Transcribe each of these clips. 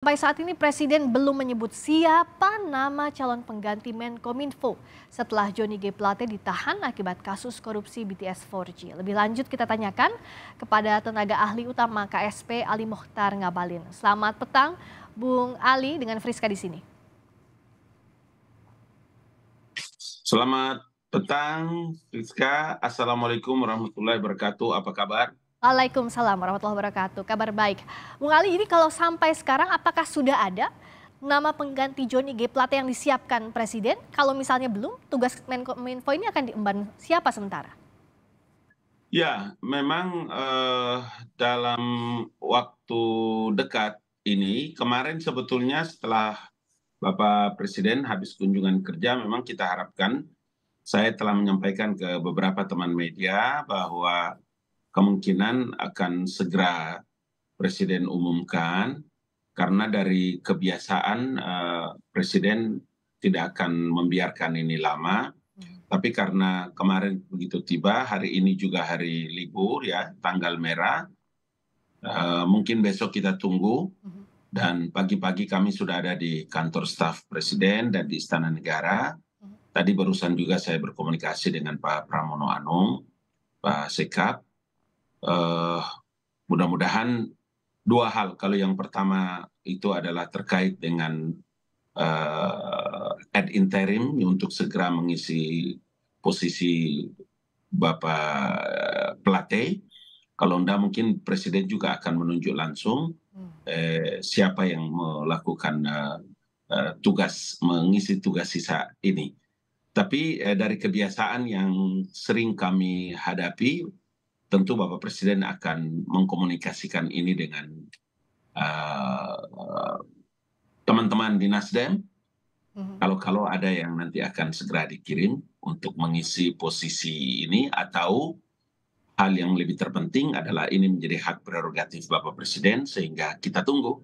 sampai saat ini Presiden belum menyebut siapa nama calon pengganti Menkominfo setelah Johnny G. Plate ditahan akibat kasus korupsi BTS 4G. Lebih lanjut kita tanyakan kepada tenaga ahli utama KSP Ali Mokhtar Ngabalin. Selamat petang, Bung Ali dengan Friska di sini. Selamat petang, Friska. Assalamualaikum warahmatullahi wabarakatuh. Apa kabar? Waalaikumsalam warahmatullahi wabarakatuh. Kabar baik. Bung Ali, ini kalau sampai sekarang apakah sudah ada nama pengganti Johnny G. Plate yang disiapkan Presiden? Kalau misalnya belum, tugas Menkominfo ini akan diemban siapa sementara? Ya, memang dalam waktu dekat ini, kemarin sebetulnya setelah Bapak Presiden habis kunjungan kerja, memang kita harapkan, saya telah menyampaikan ke beberapa teman media bahwa kemungkinan akan segera Presiden umumkan, karena dari kebiasaan Presiden tidak akan membiarkan ini lama. Tapi karena kemarin begitu tiba, hari ini juga hari libur ya, tanggal merah, mungkin besok kita tunggu. Dan pagi-pagi kami sudah ada di kantor staf Presiden dan di Istana Negara. Tadi barusan juga saya berkomunikasi dengan Pak Pramono Anung, Pak Sekap. Mudah-mudahan dua hal. Kalau yang pertama itu adalah terkait dengan ad interim untuk segera mengisi posisi Bapak Plate. Kalau enggak mungkin Presiden juga akan menunjuk langsung siapa yang melakukan tugas, mengisi tugas sisa ini. Tapi dari kebiasaan yang sering kami hadapi, tentu Bapak Presiden akan mengkomunikasikan ini dengan teman-teman di Nasdem. Kalau ada yang nanti akan segera dikirim untuk mengisi posisi ini, atau hal yang lebih terpenting adalah ini menjadi hak prerogatif Bapak Presiden, sehingga kita tunggu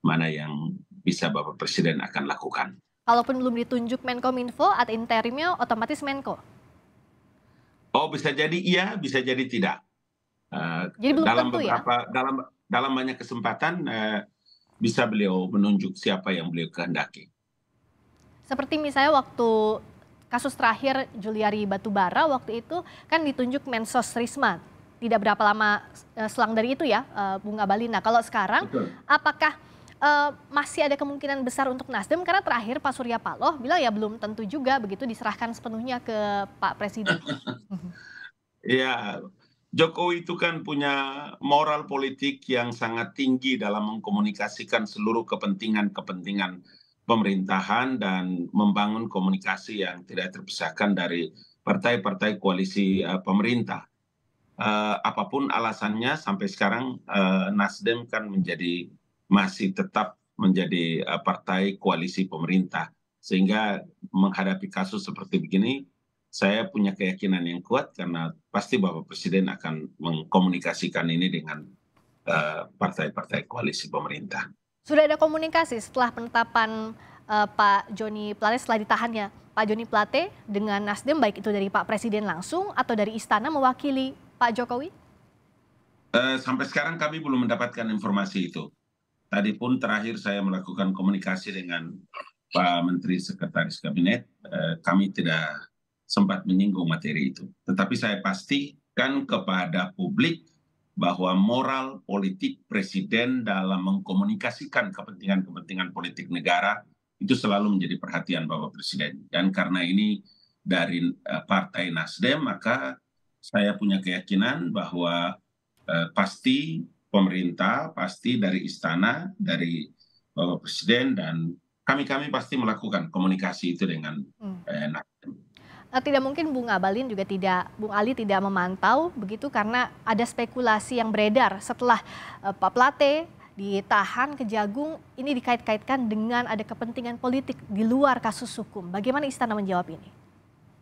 mana yang bisa Bapak Presiden akan lakukan. Kalaupun belum ditunjuk Menkominfo, ad interimnya otomatis Menko? Oh, bisa jadi iya, bisa jadi tidak. Jadi belum Dalam tentu ya? dalam banyak kesempatan bisa beliau menunjuk siapa yang beliau kehendaki. Seperti misalnya waktu kasus terakhir Juliari Batubara, waktu itu kan ditunjuk Mensos Risma. Tidak berapa lama selang dari itu ya, Bung Ngabalin. Nah, kalau sekarang Betul. apakah masih ada kemungkinan besar untuk Nasdem? Karena terakhir Pak Surya Paloh bilang ya belum tentu juga begitu diserahkan sepenuhnya ke Pak Presiden. Ya, Jokowi itu kan punya moral politik yang sangat tinggi dalam mengkomunikasikan seluruh kepentingan-kepentingan pemerintahan dan membangun komunikasi yang tidak terpisahkan dari partai-partai koalisi pemerintah. Apapun alasannya, sampai sekarang Nasdem kan masih tetap menjadi partai koalisi pemerintah. Sehingga menghadapi kasus seperti begini, saya punya keyakinan yang kuat karena pasti Bapak Presiden akan mengkomunikasikan ini dengan partai-partai koalisi pemerintah. Sudah ada komunikasi setelah penetapan Pak Johnny Plate, setelah ditahannya Pak Johnny Plate dengan Nasdem, baik itu dari Pak Presiden langsung atau dari Istana mewakili Pak Jokowi? Sampai sekarang kami belum mendapatkan informasi itu. Tadi pun terakhir saya melakukan komunikasi dengan Pak Menteri Sekretaris Kabinet, kami tidak sempat menyinggung materi itu. Tetapi saya pastikan kepada publik bahwa moral politik Presiden dalam mengkomunikasikan kepentingan-kepentingan politik negara itu selalu menjadi perhatian Bapak Presiden. Dan karena ini dari Partai Nasdem, maka saya punya keyakinan bahwa pasti pemerintah, pasti dari Istana, dari Bapak Presiden, dan kami pasti melakukan komunikasi itu dengan Nasdem. Tidak mungkin Bung Ngabalin juga tidak, Bung Ali tidak memantau begitu karena ada spekulasi yang beredar setelah Pak Plate ditahan Kejagung, ini dikait-kaitkan dengan ada kepentingan politik di luar kasus hukum. Bagaimana Istana menjawab ini?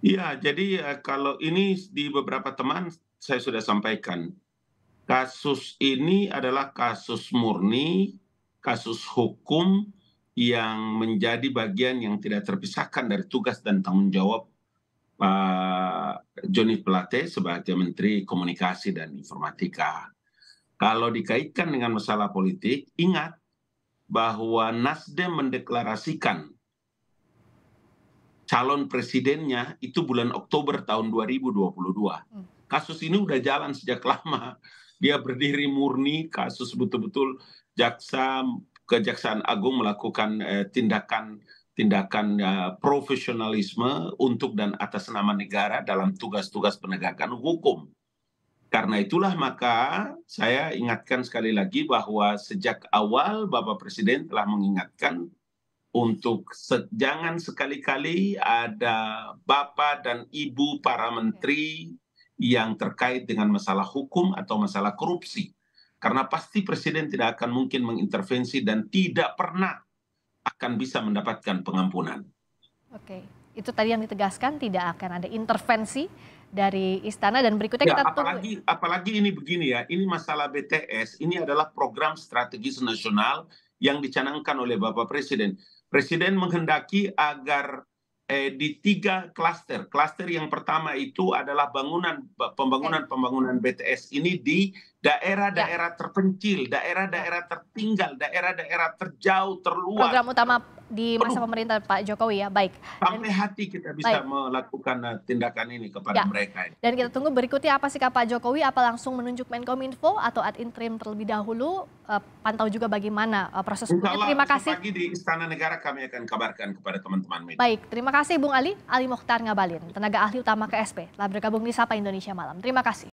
Iya, jadi kalau ini di beberapa teman saya sudah sampaikan, kasus ini adalah kasus murni, kasus hukum yang menjadi bagian yang tidak terpisahkan dari tugas dan tanggung jawab Pak Johnny Plate sebagai Menteri Komunikasi dan Informatika. Kalau dikaitkan dengan masalah politik, ingat bahwa Nasdem mendeklarasikan calon presidennya itu bulan Oktober tahun 2022. Kasus ini udah jalan sejak lama. Dia berdiri murni, kasus betul-betul Kejaksaan Agung melakukan tindakan profesionalisme untuk dan atas nama negara dalam tugas-tugas penegakan hukum. Karena itulah maka saya ingatkan sekali lagi bahwa sejak awal Bapak Presiden telah mengingatkan untuk jangan sekali-kali ada Bapak dan Ibu para menteri yang terkait dengan masalah hukum atau masalah korupsi. Karena pasti Presiden tidak akan mungkin mengintervensi dan tidak pernah akan bisa mendapatkan pengampunan. Oke, itu tadi yang ditegaskan, tidak akan ada intervensi dari istana, dan berikutnya Ya, kita tunggu. apalagi ini begini ya, ini masalah BTS, ini adalah program strategis nasional yang dicanangkan oleh Bapak Presiden. Presiden menghendaki agar di 3 klaster. Klaster yang pertama itu adalah pembangunan BTS ini di daerah-daerah terpencil, daerah-daerah tertinggal, daerah-daerah terjauh, terluar. Program utama di masa pemerintahan Pak Jokowi ya, baik. Sampai hati kita bisa melakukan tindakan ini kepada mereka. Dan kita tunggu berikutnya apa sikap Pak Jokowi, apa langsung menunjuk Menkominfo atau ad interim terlebih dahulu, pantau juga bagaimana proses hukumnya. Terima kasih. Pagi di Istana Negara kami akan kabarkan kepada teman-teman media. Baik, terima kasih Bung Ali Mokhtar Ngabalin, tenaga ahli utama KSP, telah bergabung di Sapa Indonesia Malam. Terima kasih.